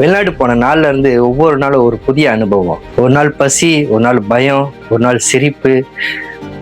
வெளிநாடு போன நாள்ல இருந்து ஒவ்வொரு நாளும் ஒரு புதிய அனுபவம். ஒரு நாள் பசி, ஒரு நாள் பயம், ஒரு நாள் சிரிப்பு,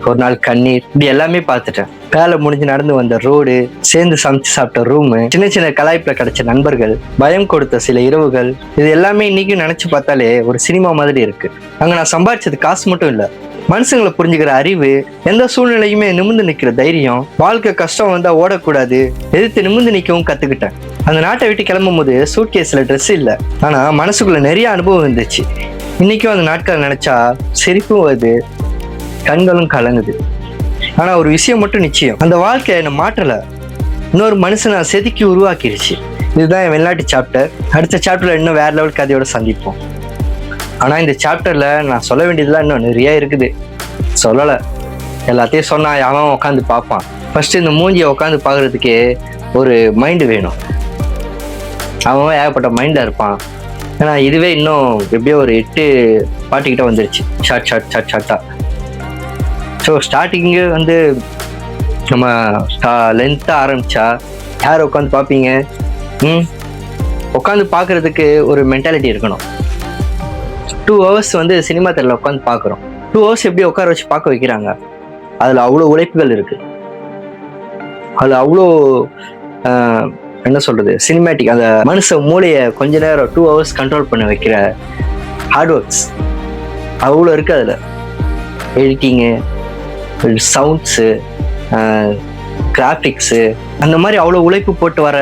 ஒரு நாள் கண்ணீர், இப்படி எல்லாமே பார்த்துட்டேன். வேலை முடிஞ்சு நடந்து வந்த ரோடு, சேர்ந்து சமைச்சு சாப்பிட்ட ரூமு, சின்ன சின்ன கலாய்ப்புல கிடைச்ச நண்பர்கள், பயம் கொடுத்த சில இரவுகள், இது எல்லாமே இன்னைக்கும் நினைச்சு பார்த்தாலே ஒரு சினிமா மாதிரி இருக்கு. அங்க நான் சம்பாதிச்சது காசு மட்டும் இல்ல, மனுஷங்களை புரிஞ்சுக்கிற அறிவு, எந்த சூழ்நிலையுமே நிமிர்ந்து நிக்கிற தைரியம், வாழ்க்கை கஷ்டம் வந்தா ஓடக்கூடாது, எதிர்த்து நிமிர்ந்து நிக்கவும் கத்துக்கிட்டேன். அந்த நாட்டை விட்டு கிளம்பும் போது சூட்கேஸ்ல ட்ரெஸ் இல்லை, ஆனா மனசுக்குள்ள நிறைய அனுபவம் இருந்துச்சு. இன்னைக்கும் அந்த நாட்கள் நினைச்சா சிரிப்பும் வருது, கண்களும் கலங்குது. ஆனா ஒரு விஷயம் மட்டும் நிச்சயம், அந்த வாழ்க்கை என்னை மாற்றல, இன்னொரு மனுஷனை செதுக்கி உருவாக்கிடுச்சு. இதுதான் என் வெளிநாட்டு சாப்டர். அடுத்த சாப்டர்ல இன்னும் வேற லெவல் கதையோட சந்திப்போம். ஆனா இந்த சாப்டர்ல நான் சொல்ல வேண்டியதுலாம் இன்னும் நிறைய இருக்குது. சொல்லலை, எல்லாத்தையும் சொன்னா அவன் உட்காந்து பார்ப்பான். ஃபர்ஸ்ட் இந்த மூஞ்சியை உட்காந்து பார்க்கறதுக்கே ஒரு மைண்டு வேணும். அவன் ஏகப்பட்ட மைண்டா இருப்பான். ஏன்னா இதுவே இன்னும் எப்படியோ ஒரு 8 பாட்டுக்கிட்ட வந்துருச்சு, ஷார்ட்டா. ஸோ ஸ்டார்டிங்கு வந்து நம்ம லென்த்தாக ஆரம்பிச்சா யார் உட்காந்து பார்ப்பீங்க? உட்காந்து பார்க்கறதுக்கு ஒரு மென்டாலிட்டி இருக்கணும். 2 hours வந்து சினிமா திரையில் உட்காந்து பார்க்குறோம். 2 hours எப்படி உட்கார வச்சு பார்க்க வைக்கிறாங்க? அதில் அவ்வளோ உழைப்புகள் இருக்கு. அதில் அவ்வளோ என்ன சொல்றது, சினிமேட்டிக், அந்த மனுஷ மூளையை கொஞ்ச நேரம் 2 hours கண்ட்ரோல் பண்ண வைக்கிற ஹார்ட் ஒர்க்ஸ் அவ்வளோ இருக்கு. அதில் எடிட்டிங்கு, சவுண்ட்ஸு, கிராஃபிக்ஸு, அந்த மாதிரி அவ்வளோ உழைப்பு போட்டு வர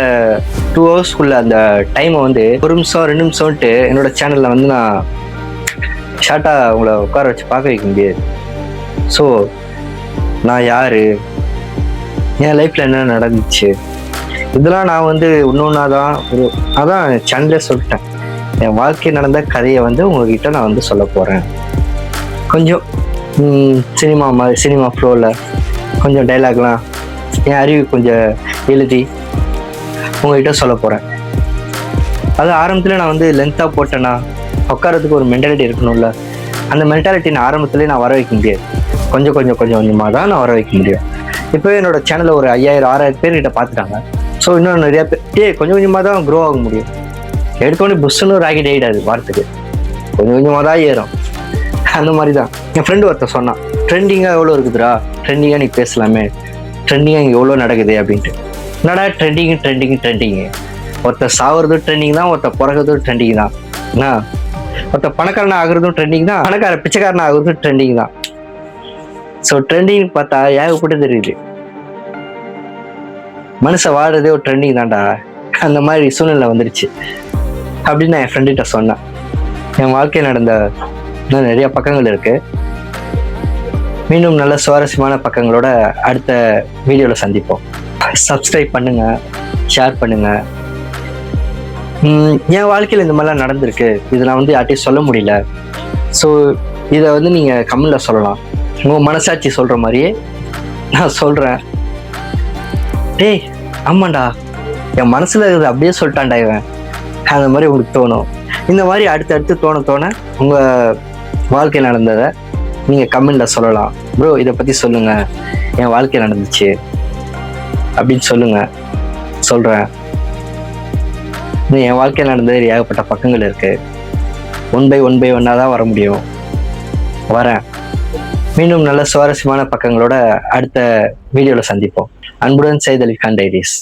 2 hours அந்த டைமை வந்து 1 நிமிஷம் 2 நிமிஷம்ட்டு என்னோட சேனலில் வந்து நான் ஷார்ட்டாக உங்களை உட்கார வச்சு பார்க்க வைக்க முடியாது. ஸோ நான் யார், என் லைஃப்பில் என்ன நடந்துச்சு, இதெல்லாம் நான் வந்து இன்னொன்னா தான் அதான் சேனலே சொல்லிட்டேன். என் வாழ்க்கை நடந்த கதையை வந்து உங்ககிட்ட நான் வந்து சொல்ல போகிறேன். கொஞ்சம் சினிமா ஃப்ளோவில் கொஞ்சம் டைலாக்லாம் என் அறிவு கொஞ்சம் எழுதி உங்ககிட்ட சொல்ல போகிறேன். அது ஆரம்பத்தில் நான் வந்து லென்த்தாக போட்டேன்னா உட்காரத்துக்கு ஒரு மென்டாலிட்டி இருக்கணும்ல. அந்த மென்டாலிட்டி நான் ஆரம்பத்துலேயே நான் வர வைக்க முடியாது. கொஞ்சமாக தான் நான் வர வைக்க முடியும். இப்போவே என்னோட சேனலில் ஒரு 5000-6000 பேர்கிட்ட பார்த்துட்டாங்க. ஸோ இன்னும் நிறையா பேர் கொஞ்சமாக தான் க்ரோ ஆக முடியும். எடுத்தோடனே புஷ்ஷுன்னு ராக்கெட் ஆகிடாது, வாரத்துக்கு கொஞ்சமாக தான் ஏறும். அந்த மாதிரி தான் என் ஃப்ரெண்டு ஒருத்தர் சொன்னான், ட்ரெண்டிங்காக எவ்வளோ இருக்குதுடா, ட்ரெண்டிங்காக நீ பேசலாமே, ட்ரெண்டிங்காக இங்கே எவ்வளோ நடக்குது அப்படின்ட்டு. என்னடா ட்ரெண்டிங்கு, ஒருத்தர் சாவுறதும் ட்ரெண்டிங் தான், ஒருத்தர் பிறகுறதும் ட்ரெண்டிங் தான். என்ன ஒருத்தர் பணக்காரனாக ஆகுறதும் ட்ரெண்டிங் தான், பிச்சைக்காரனாக ஆகுறதும் ட்ரெண்டிங் தான். ஸோ ட்ரெண்டிங் பார்த்தா ஏகப்பட்டு தெரியுது. மனுஷன் வாடுறதே ஒரு ட்ரெண்டிங் தான்டா. அந்த மாதிரி சூழ்நிலை வந்துருச்சு அப்படின்னு நான் என் ஃப்ரெண்டுகிட்ட சொன்னேன். என் வாழ்க்கையில் நடந்த நிறைய பக்கங்கள் இருக்கு. மீண்டும் நல்ல சுவாரஸ்யமான பக்கங்களோட அடுத்த வீடியோவில் சந்திப்போம். சப்ஸ்கிரைப் பண்ணுங்க, ஷேர் பண்ணுங்க. என் வாழ்க்கையில் இந்த மாதிரிலாம் நடந்திருக்கு, இதை நான் வந்து யார்ட்டையும் சொல்ல முடியல. ஸோ இதை வந்து நீங்கள் கமெண்ட்ல சொல்லலாம். உங்கள் மனசாட்சி சொல்கிற மாதிரியே நான் சொல்கிறேன். டேய் ஆமாண்டா, என் மனசில் இருக்கிறது அப்படியே சொல்லிட்டான்டா இவன், அந்த மாதிரி உங்களுக்கு தோணும். இந்த மாதிரி அடுத்தடுத்து தோண உங்கள் வாழ்க்கை நடந்ததை நீங்கள் கமெண்டில் சொல்லலாம். ப்ரோ இதை பற்றி சொல்லுங்கள், என் வாழ்க்கை நடந்துச்சு அப்படின்னு சொல்கிறேன். என் வாழ்க்கையில் நடந்தது ஏகப்பட்ட பக்கங்கள் இருக்குது. 1 by 1 தான் வர முடியும். வரேன். மீண்டும் நல்ல சுவாரஸ்யமான பக்கங்களோட அடுத்த வீடியோவில் சந்திப்போம். அன்புடன் சையத் அலி கான் டைரிஸ்.